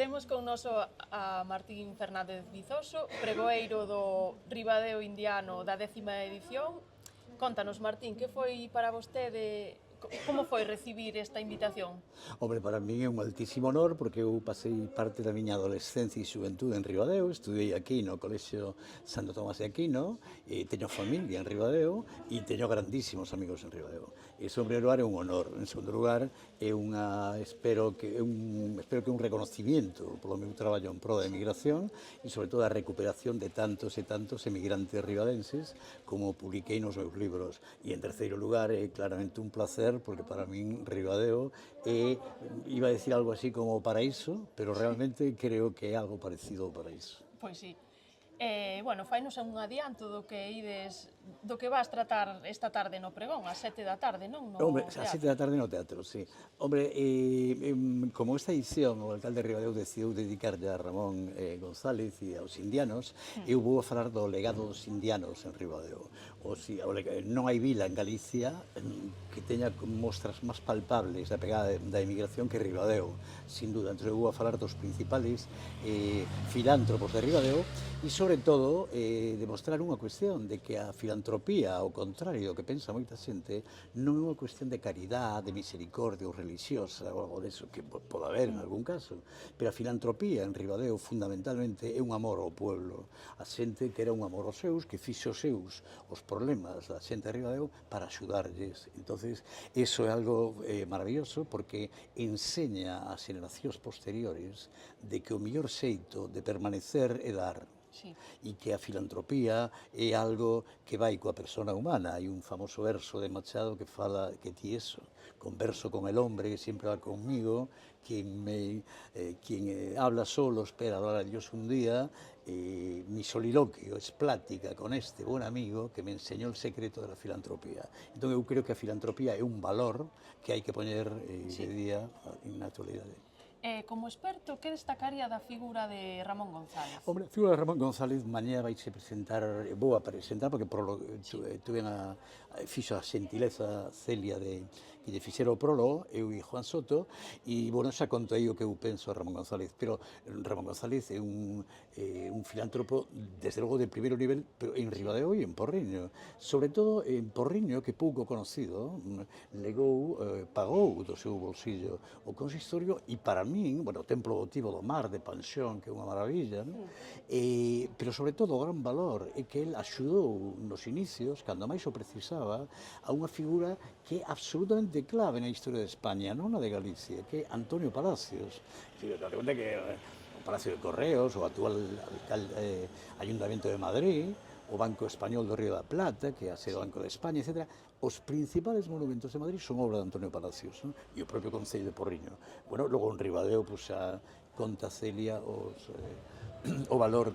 Temos con noso a Martín Fernández Vizoso, pregoeiro do Ribadeo Indiano da 10ª edición. Contanos, Martín, que foi para vostede, como foi recibir esta invitación? Hombre, para min é un altísimo honor porque eu pasei parte da miña adolescencia e xuventude en Ribadeo, estudei aquí no Colexio Santo Tomás de Aquino, teño familia en Ribadeo e teño grandísimos amigos en Ribadeo. Iso, en primeiro lugar, é un honor. En segundo lugar, espero que é un reconocimiento polo meu traballo en pro da emigración e, sobre todo, a recuperación de tantos e tantos emigrantes ribadenses como publiquei nos meus libros. E, en terceiro lugar, é claramente un placer porque para min Ribadeo é, iba a decir algo así como paraíso, pero realmente creo que é algo parecido ao paraíso. Pois sí. Bueno, fainos un adianto do que ides, do que vas tratar esta tarde no pregón, ás 7 da tarde, non? Hombre, ás 7 da tarde no teatro, sí. Hombre, como esta edición o alcalde de Ribadeo decidiu dedicarlle a Ramón González e aos indianos, eu vou a falar do legado dos indianos en Ribadeo. Non hai vila en Galicia que teña mostras máis palpables da pegada da emigración que Ribadeo, sin duda. Entón, eu vou a falar dos principales filántropos de Ribadeo e, sobre todo, demostrar unha cuestión de que a filantropía, ao contrario do que pensa moita xente, non é unha cuestión de caridade, de misericordia ou religiosa ou algo deso, que pode haber en algún caso, pero a filantropía en Ribadeo fundamentalmente é un amor ao pueblo. A xente que era un amor aos seus, que fixo seus os problemas da xente de Ribadeo para axudarlles. Entonces, iso é algo maravilloso porque enseña ás generacións posteriores de que o mellor xeito de permanecer é dar. Sí. E que a filantropía é algo que vai coa persona humana. Hai un famoso verso de Machado que fala que ti eso, converso con el hombre que siempre va conmigo, quien habla solo espera hablar a Dios un día, mi soliloquio es plática con este buen amigo que me enseñó el secreto de la filantropía. Entón eu creo que a filantropía é un valor que hai que poñer de día na actualidade. Como experto, que destacaría da figura de Ramón González? Hombre, a figura de Ramón González mañá vai se presentar, vou a presentar porque tuve fixo a xentileza Celia que lle fixera o prólogo, eu e Juan Soto, e, bueno, xa contei o que eu penso a Ramón González, pero Ramón González é un filántropo, desde logo, de primeiro nivel, pero en Ribadeo e en Porriño. Sobre todo en Porriño, que pouco conocido, pagou do seu bolsillo o consistorio e, para min, bueno, o Templo Votivo do Mar de Panxón, que é unha maravilla, non? Pero, sobre todo, o gran valor é que el axudou nos inicios, cando máis o precisaba, a unha figura que é absolutamente clave na historia de España, non na de Galicia, que é Antonio Palacios. Date conta que o Palacio de Correos, o actual Ayuntamiento de Madrid, o Banco Español do Río da Plata, que é a sede do Banco de España, etc. Os principales monumentos de Madrid son obra de Antonio Palacios, non? E o propio Concello de Porriño. Bueno, logo en Ribadeo, pues, xa conta Celia o valor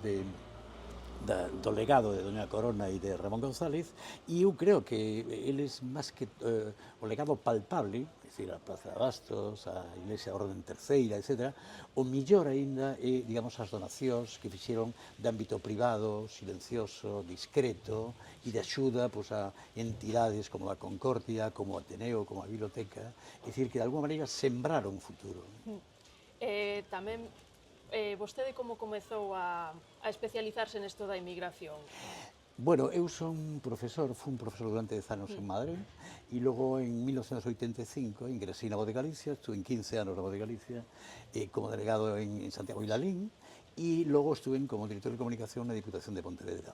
do legado de Doña Corona e de Ramón González, e eu creo que eles, máis que o legado palpable, é dicir, a Plaza de Abastos, a Iglesia Orden Terceira, etc., o millor aínda é, digamos, as donacións que fixeron de ámbito privado, silencioso, discreto, e de axuda, pues, a entidades como a Concordia, como o Ateneo, como a Biblioteca, é dicir, que de alguma maneira sembraron futuro. Tamén, vostede como comezou a especializarse nesto da inmigración? Bueno, eu fui un profesor durante 10 anos en Madrid e logo en 1985 ingresei na Voz de Galicia, estuve en 15 anos na Voz de Galicia como delegado en Santiago e Lalín e logo estuve como director de comunicación na Diputación de Pontevedra.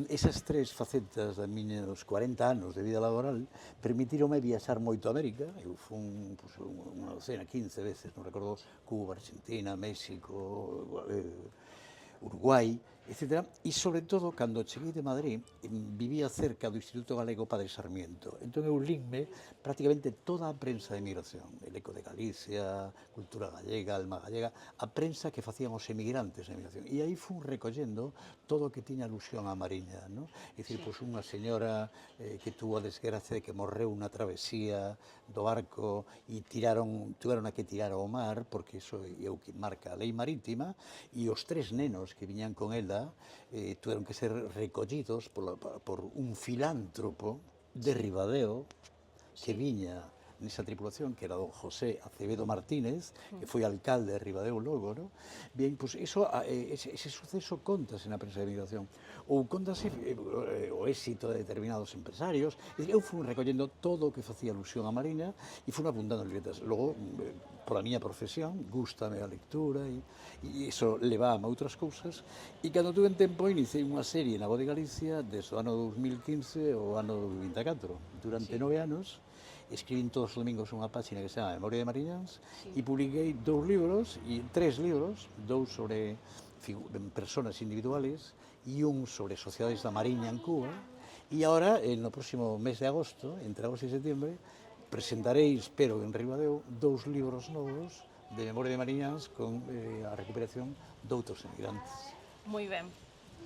Esas tres facetas dos miños 40 anos de vida laboral permitironme viaxar moito a América. Eu fui unha docena, 15 veces, non recordo, Cuba, Argentina, México, Uruguai, etc. E, sobre todo, cando cheguei de Madrid, vivía cerca do Instituto Galego Padre Sarmiento. Entón, eu linme prácticamente toda a prensa de emigración, el Eco de Galicia, Cultura Gallega, Alma Gallega, a prensa que facían os emigrantes de emigración. E aí fui recollendo todo o que tiña alusión á Mariña, non? É dicir, pois, unha señora que tuvo a desgracia de que morreu na travesía do barco e tiveron que tirar ao mar, porque iso é o que marca a lei marítima, e os tres nenos que viñan con ela tuvieron que ser recollidos por un filántropo de Ribadeo que viña nesa tripulación, que era don José Acevedo Martínez, que foi alcalde de Ribadeo logo, no? Bien, pois ese suceso contase na prensa de emigración, ou contase o éxito de determinados empresarios. Eu fui recollendo todo o que facía alusión á Mariña e fui apuntando en libretas. Logo, pola miña profesión, gústame a lectura e iso levábame a outras cousas, e cando tuve tempo iniciei unha serie na Voz de Galicia desde o ano 2015 ao ano 2024. Durante 9 anos escribín todos os domingos unha página que se chama Memoria de Mariñáns e publiquei 3 libros, 2 sobre personas individuales e un sobre sociedades da Mariña en Cuba, e agora, no próximo mes de agosto, entre agosto e setembro, presentarei, espero, en Ribadeo, 2 libros novos de Memoria de Mariñáns con a recuperación de outros emigrantes. Moi ben.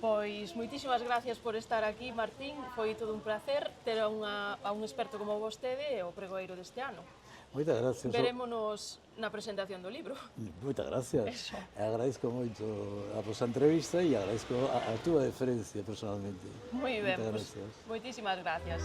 Pois moitísimas gracias por estar aquí, Martín. Foi todo un placer ter a un experto como vostede e o pregoeiro deste ano. Moitas gracias. Verémonos na presentación do libro. Moitas gracias. Eso. Agradezco moito a vosa entrevista e agradezco a túa deferencia personalmente. Moi ben, Moitas pois, gracias. moitísimas gracias.